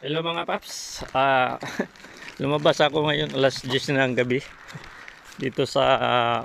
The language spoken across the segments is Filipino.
Hello mga paps, lumabas ako ngayon alas 10 ng gabi dito sa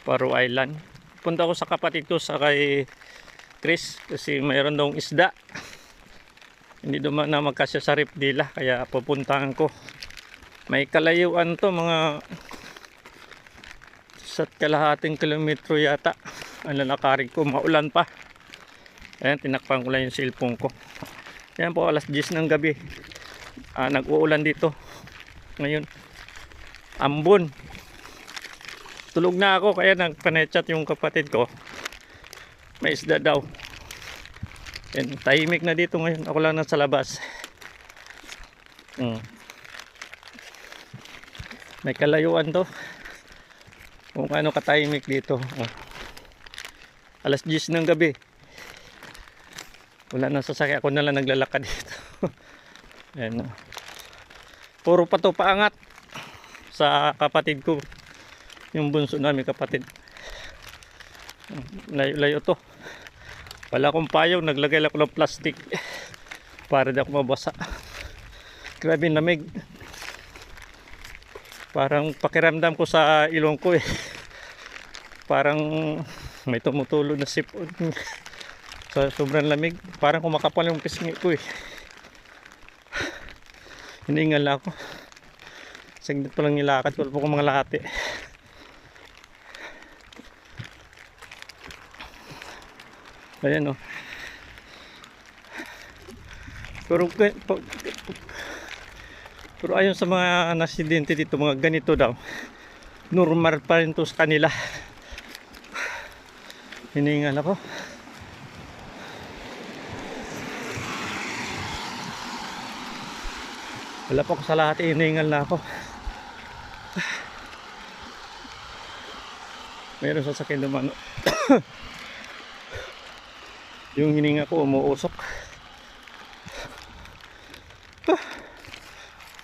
Paro Island. Punta ako sa kapatid ko sa kay Chris kasi mayroon daw isda. Hindi naman na magkasya sa rip nila kaya pupuntahan ko. May kalayuan to, mga isa't kalahating kilometro yata ang lalakarin ko, maulan pa. Ayan, tinakpan ko lang yung cellphone ko. Yan po, alas 10 ng gabi. Nag-uulan dito ngayon. Ambon. Tulog na ako kaya nagpanechat yung kapatid ko. May isda daw. Yan, tahimik na dito ngayon. Ako lang nasa labas. May kalayuan to. Kung ano katahimik dito. Alas 10 ng gabi. Wala nang sasakyan, ako na lang naglalakad dito. Ayan. Puro pa to paangat sa kapatid ko. Yung bunso namin kapatid. Layo-layo to. Wala akong payong, naglagay lang ako ng plastic para di ako mabasa. Grabe yung lamig. Parang pakiramdam ko sa ilong ko eh. Parang may tumutulo na sipon. Sa sobrang lamig, parang kumakapal yung pisngi ko eh. Hiningal na ako. Saglit pa lang nilakad, wala po akong mga lahati. Ayan o. Pero ayon sa mga nasidente dito, mga ganito daw, normal pa rin to sa kanila. Hiningal ako. Wala pa ako sa lahat, iningal na ako. Meron sasakyan naman. Yung hininga ko umuusok.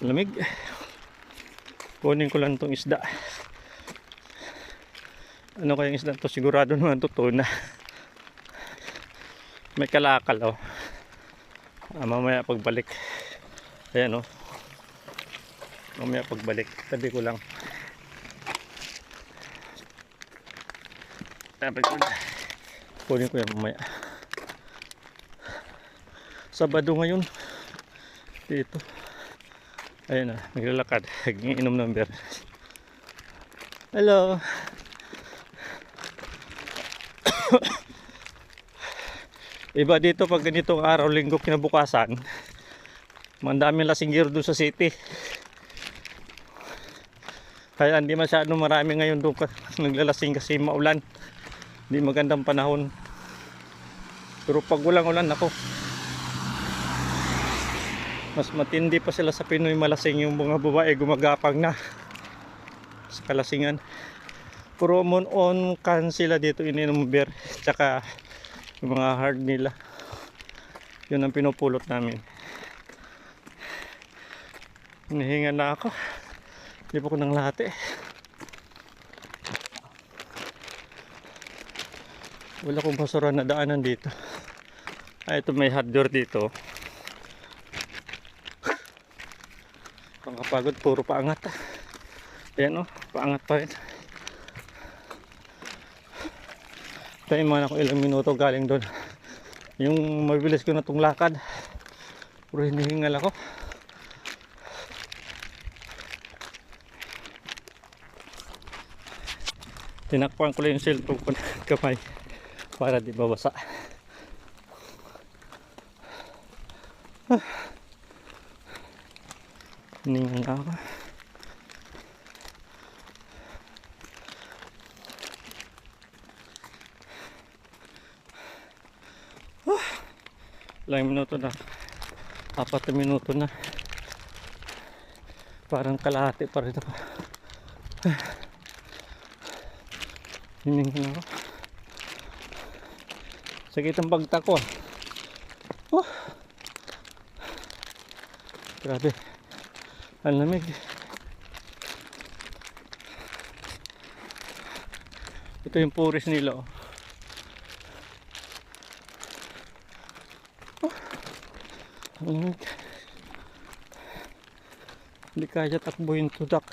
Lamig. Kunin ko lang tong isda. Ano kayang isda to? Sigurado naman to tuna. May kalakal oh. Mamaya pagbalik. Ayan oh. Mamaya pagbalik, tabi ko lang. Tabi ko lang. Kunin ko yan mamaya. Sabado ngayon. Dito. Ayan na, naglalakad. Nag-iinom ng beer. Hello. Iba dito pag ganitong araw, linggo, kinabukasan. Mandaming lasinggero doon sa city. Kaya hindi masyado marami ngayon doon naglalasing kasi maulan. Hindi magandang panahon. Pero pag walang ulan ako, mas matindi pa sila sa Pinoy malasing. Yung mga babae gumagapang na sa kalasingan. Puro on kan sila dito, ininom beer. Tsaka yung mga hard nila. Yun ang pinupulot namin. Hinihinga na ako. Hindi pa ko ng lahat eh. Wala kong basura na daanan dito. Ito may hot door dito. Pangkapagod, puro paangat. Ayan oh, paangat pa rin. Tayo man ako ilang minuto galing doon. Yung mabilis ko na itong lakad. Puro hinihingal ako. Tinakpan ko lang yung cellphone ko ng kamay para di babasa. Hiningal na ako. Ilang minuto na, 4 minuto na. Parang kalahati pa rin ako. Hiningal ako. Sakit ang pagtako. Grabe. Ang lamig. Ito yung puris nila oh. Ang lamig. Hindi kaya takbuhin tudak.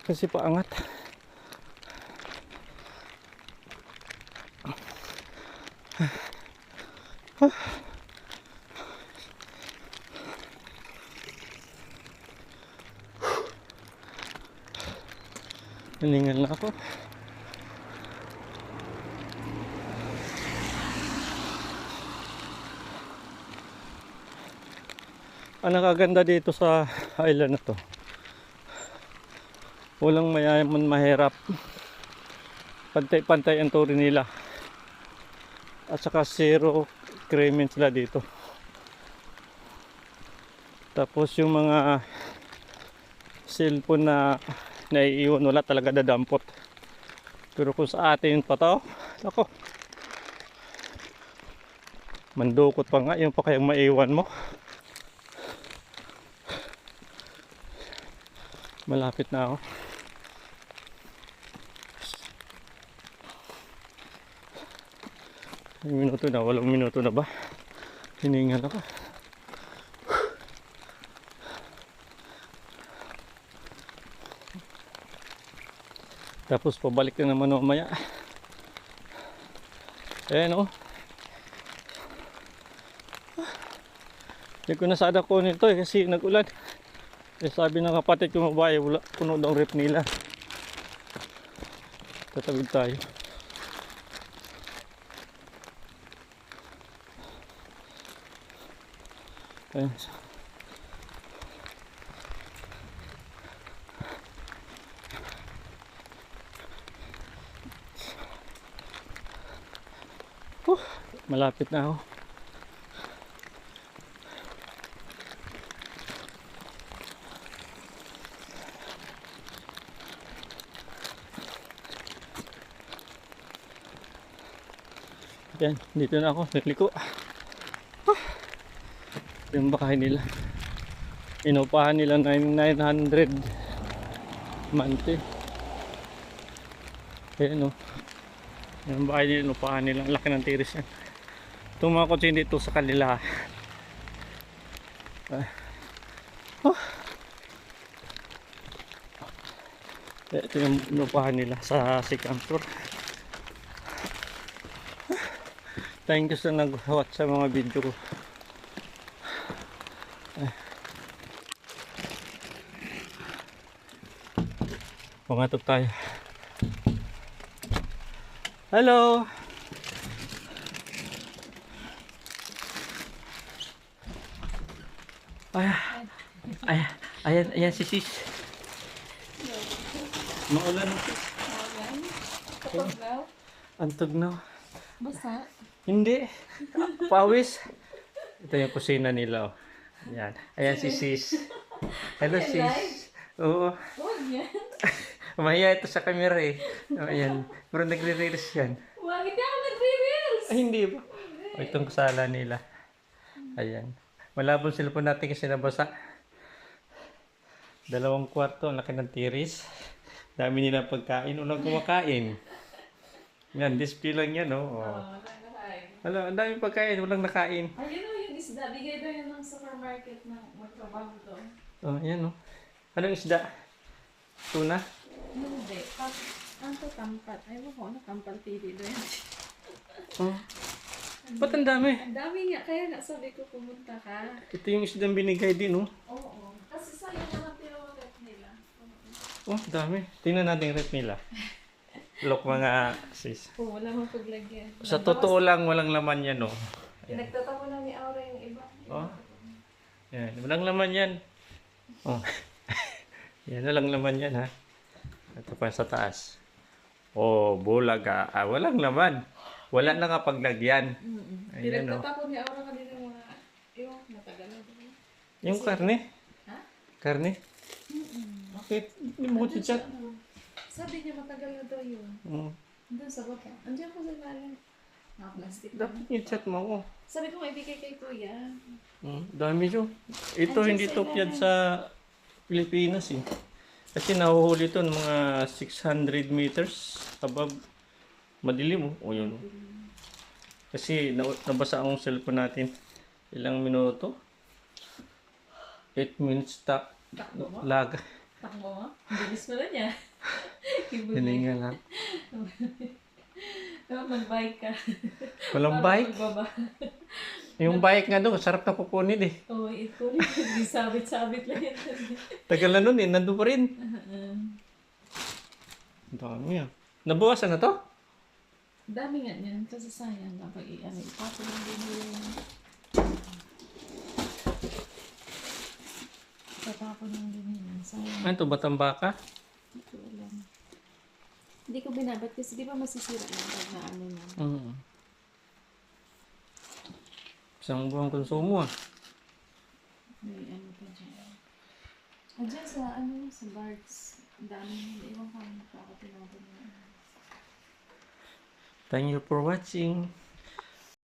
Kasi paangat. Naningal na ako. Ang nakaganda dito sa island na to, walang mayaman mahirap. Pantay-pantay ang turi nila. At saka zero crime sila dito. Tapos yung mga cellphone na naiiwan, wala talaga dadampot. Pero kung sa atin pa to, ako, mandukot pa nga, yung pa kayang maiwan mo. Malapit na ako. Ilang minuto na, 8 minuto na ba? Hiningal ako. Tapos pabalik na naman mamaya. Ayan o. Hindi ko na sana kunin ito kasi nag-ulan. Sabi ng kapatid ko mabahay, wala, puno daw rep nila. Tatawid tayo. Ayan. Malapit na ako. Yan, dito na ako, naliko. Yung bahay nila. Inupahan nila 900 monthly. Ayan o. Yung bahay nila, inupahan nila. Ang laki ng tiris yan. Itong mga kotse dito sa kanila. Ito yung inupahan nila sa Sikantor. Thank you sa nag-watch sa mga video ko. Pumatok tayo. Hello! Ayan si sis. Maulan na sis. Kapag daw? Antog na. Basa? Hindi. Pawis. Ito yung kusina nila. Oh. Ayan. Ayan si sis. Hello sis. Oo. Huwag yan. Mahiya ito sa camera eh. Oh, ayan. Pero nagre-reels yan. Huwag, hindi ako nag-reels. Ay, hindi ba? O, itong sala nila. Ayan. Malabong cellphone natin kasi nabasa. 2 kwarto. Ang laki ng tiris. Dami nila pagkain. Unang kumakain. Yan, display lang yan, no? Oh. Hala, ang daming pagkain. Walang nakain. Ayun o, yung isda. Bigay daw yun ng supermarket na magtrabaho doon. Oh, yan, no? Anong isda? Tuna? Hindi. Ano to, tampat? Ayaw ko ano, tampat tili doon. Oh. Ba't ang dami? Ang dami nga. Kaya nga sabi ko pumunta ka. Ito yung isdang binigay din, oh. Oo. Kasi sa'yo naman tinawagap nila. Oh, dami. Tingnan natin yung rep nila. Look mga sis. Oo, wala mong paglagyan. Sa totoo lang, walang laman yan, oh. Nagtatapo lang ni Aura yung iba. Oh. Yan, walang laman yan. Oh. Yan, walang laman yan, ha. Ito pa sa taas. Oh, bulaga. Ah, walang laman. Wala na kapaglagyan. Ayan, oh. Nagtatapo ni Aura kanina mga, yung matagal na doon. Yung karne? Ha? Karne? Bakit? Hindi mo ko chat. Sabi niya matagal na daw yun. Doon sa baba. Andiyan ko sa lalim. Plastic. Dapat yung chat mo ako. Sabi ko maibigay kay Kuya. Dami yun. Ito hindi to piyad sa Pilipinas eh. Kasi nahuhuli ito ng mga 600 meters above. Madilim oh. O yun. Kasi nabasa ang cellphone natin. Ilang minuto? 8 minutes Takbo mo? Lag. Takbo mo? Ang bilis mo na niya. Hininga lang. Mag-bike ka. Walang Para bike. magbaba. Yung bike nga doon, sarap na kukunin eh. Oo, ito rin. Hindi sabit-sabit lang yan. Tagal na nun eh, nandun pa rin. Uh-uh. Ang dami ah. Nabawasan na to? Dami nga niyan. Kasi sayang kapag ipapin lang din yung... Tatapon lang din yun. Sayang. Ano to, Batambaka? Hindi ko alam. Hindi ko binabat kasi di ba masisira lang pag na ano na. Isang buwang konsumo ah. May ano pa dyan. Diyan sa ano, sa Bards. Ang dami nila. Iwan ka mo pa ako tinapon na. Thank you for watching.